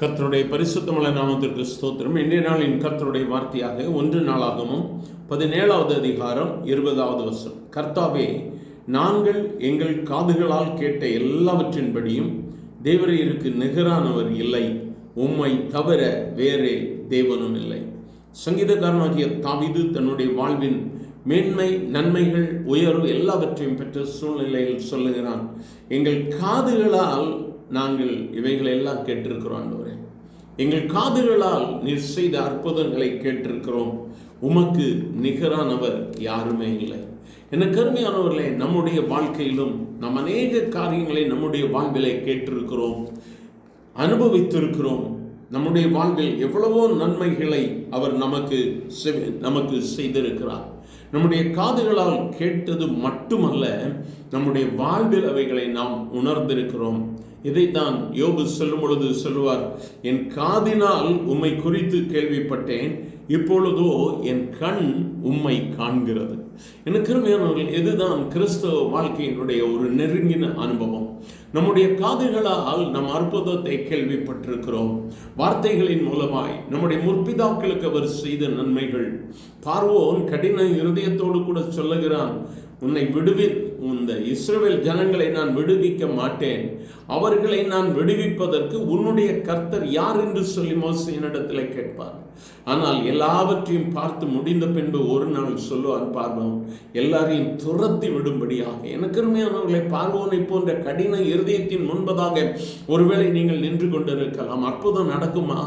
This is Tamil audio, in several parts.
கர்த்தருடைய பரிசுத்தமுள்ள நாமத்திற்கு ஸ்தோத்திரம். இன்றைய நாளின் கர்த்தருடைய வார்த்தையாக 1 நாளாகமம் 17வது அதிகாரம் 20வது வசனம். கர்த்தாவே, நாங்கள் எங்கள் காதுகளால் கேட்ட எல்லாவற்றின்படியும் தேவரீருக்கு நிகரானவர் இல்லை, உம்மை தவிர வேறே தேவனும் இல்லை. சங்கீதக்காரனாகிய தாவீது தன்னுடைய வாழ்வின் மேன்மை, நன்மைகள், உயர்வு எல்லாவற்றையும் பெற்ற சூழ்நிலையில் சொல்லுகிறான், எங்கள் காதுகளால் நாங்கள் இவைகளை எல்லாம் கேட்டிருக்கிறோம் ஆண்டவரே. எங்கள் காதுகளால் நீர் செய்த அற்புதங்களை கேட்டிருக்கிறோம். உமக்கு நிகரானவர் யாருமே இல்லை. என கருமையானவர்களே, நம்முடைய வாழ்க்கையிலும் நாம் அநேக காரியங்களை நம்முடைய வாழ்விலை கேட்டிருக்கிறோம், அனுபவித்திருக்கிறோம். நம்முடைய வாழ்வில் எவ்வளவோ நன்மைகளை அவர் நமக்கு செய்திருக்கிறார். நம்முடைய காதுகளால் கேட்டது மட்டுமல்ல, நம்முடைய வாழ்வில் அவைகளை நாம் உணர்ந்திருக்கிறோம். இதைத்தான் யோபு சொல்லும் பொழுது சொல்லுவார், என் காதினால் உம்மை குறித்து கேள்விப்பட்டேன், இப்பொழுதோ என் கண் உம்மை காண்கிறது. எனக்கு அருமையானவர்கள், இதுதான் கிறிஸ்தவ வாழ்க்கையினுடைய ஒரு நெருங்கின அனுபவம். நம்முடைய காதுகளால் நம் அற்புதத்தை கேள்விப்பட்டிருக்கிறோம். வார்த்தைகளின் மூலமாய் நம்முடைய முற்பிதாக்களுக்கு அவர் செய்த நன்மைகள். பார்வோன் கடின இருதயத்தோடு கூட சொல்லுகிறான், உன்னை இந்த இஸ்ரவேல் ஜனங்களை நான் விடுவிக்க மாட்டேன், அவர்களை நான் விடுவிப்பதற்கு உன்னுடைய கர்த்தர் யார் என்று சொல்லி மோசேயினிடத்தில் கேட்பார். ஆனால் எல்லாவற்றையும் பார்த்து முடிந்த பின்பு ஒரு நாள் சொல்லுவான் பார்வோன், எல்லாரையும் துரத்தி விடும்படியாக. எனக்கு அருமையானவர்களை, பார்வோனை போன்ற கடின இருதயத்தின் முன்பதாக ஒருவேளை நீங்கள் நின்று கொண்டிருக்கலாம். அற்புதம் நடக்குமா,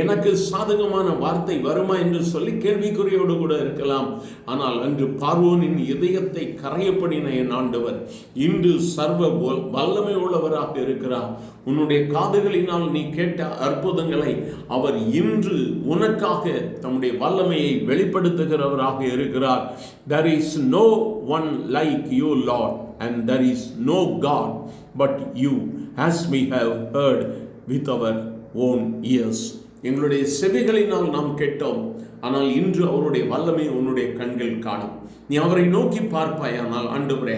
எனக்கு சாதகமான வார்த்தை வருமா என்று சொல்லி கேள்விக்குறியோடு கூட இருக்கலாம். ஆனால் அன்று பார்வோனின் இதயத்தை கரையப்படின என் ஆண்டவர் இன்று சர்வ வல்லமை உள்ளவராக இருக்கிறார். உன்னுடைய காதுகளினால் நீ கேட்ட அற்புதங்களை அவர் இன்று உனக்காக தம்முடைய வல்லமையை வெளிப்படுத்துகிறவராக இருக்கிறார். There is no one like you, Lord, and there is no God but you, as we have heard with our own ears. எங்களுடைய செவிகளினால் நாம் கேட்டோம், ஆனால் இன்று அவருடைய வல்லமை உன்னுடைய கண்கள் காணும். நீ அவரை நோக்கி பார்ப்பாயானால், ஆண்டவரே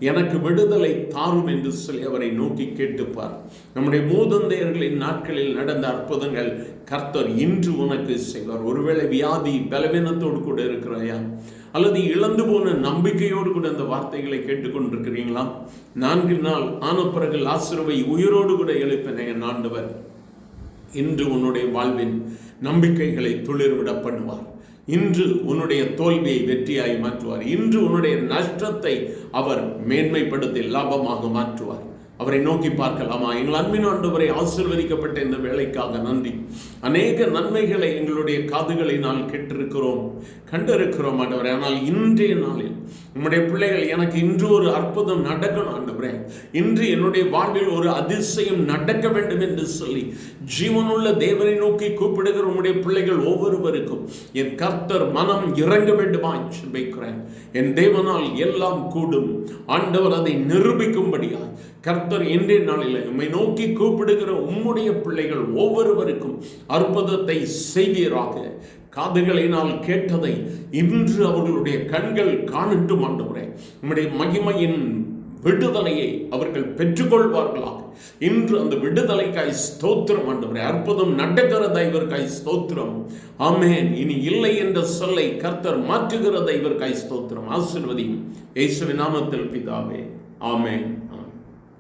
எனக்கு விடுதலை தாரும் என்று சொல்லி அவரை நோக்கி கேட்டுப்பார். நம்முடைய மூதந்தையர்களின் நாட்களில் நடந்த அற்புதங்கள் கர்த்தர் இன்று உனக்கு செய்வார். ஒருவேளை வியாதி பலவீனத்தோடு கூட இருக்கிறாயா, அல்லது இழந்து போன நம்பிக்கையோடு கூட இந்த வார்த்தைகளை கேட்டுக்கொண்டிருக்கிறீங்களா? 4 நாள் ஆன பிறகு லாசருவை உயிரோடு கூட எழுப்பின என் ஆண்டவர் இன்று உன்னுடைய வாழ்வின் நம்பிக்கைகளை துளிர்விட பண்ணுவார். இன்று உன்னுடைய தோல்வியை வெற்றியாய் மாற்றுவார். இன்று உன்னுடைய நஷ்டத்தை அவர் மேன்மைப்படுத்தி லாபமாக மாற்றுவார். அவரை நோக்கி பார்க்கலாமா? எங்கள் அன்பின் ஆண்டவரை, ஆசீர்வதிக்கப்பட்ட இந்த வேலைக்காக நன்றி. அநேக நன்மைகளை எங்களுடைய காதுகளினால் கேட்டிருக்கிறோம், கண்டிருக்கிறோம் ஆண்டவரே. ஆனால் இன்றைய நாளில் நம்முடைய பிள்ளைகள், எனக்கு இன்று ஒரு அற்புதம் நடக்கணும் ஆண்டவரே, இன்று என்னுடைய வாழ்வில் ஒரு அதிசயம் நடக்க வேண்டும் என்று சொல்லி ஜீவனுள்ள தேவனை நோக்கி கூப்பிடுகிற உம்முடைய பிள்ளைகள் ஒவ்வொருவருக்கும் என் கர்த்தர் மனம் இறங்க வேண்டுமாய் ஜெபிக்கிறேன். என் தேவனால் எல்லாம் கூடும். ஆண்டவர் அதை நிரூபிக்கும்படியாய் கர்த்தர் இன்றைய நாளில் உம்மை நோக்கி கூப்பிடுகிற உம்முடைய பிள்ளைகள் ஒவ்வொருவருக்கும் அற்புதத்தை செய்வீராக. காதுகளினால் கேட்டதை இன்று அவர்களுடைய கண்கள் காணட்டும் ஆண்டவரே. உம்முடைய மகிமையின் விடுதலையை அவர்கள் பெற்றுக்கொள்வார்களாக. இன்று அந்த விடுதலைக்காய் ஸ்தோத்திரம் ஆண்டவரே. அற்புதம் நடக்கிறத இவர்காய் ஸ்தோத்திரம். ஆமென். இனி இல்லை என்ற சொல்லை கர்த்தர் மாற்றுகிறத இவர்காய் ஸ்தோத்திரம். ஆசீர்வதியும் இயேசுவின் நாமத்தில் பிதாவே, ஆமென்.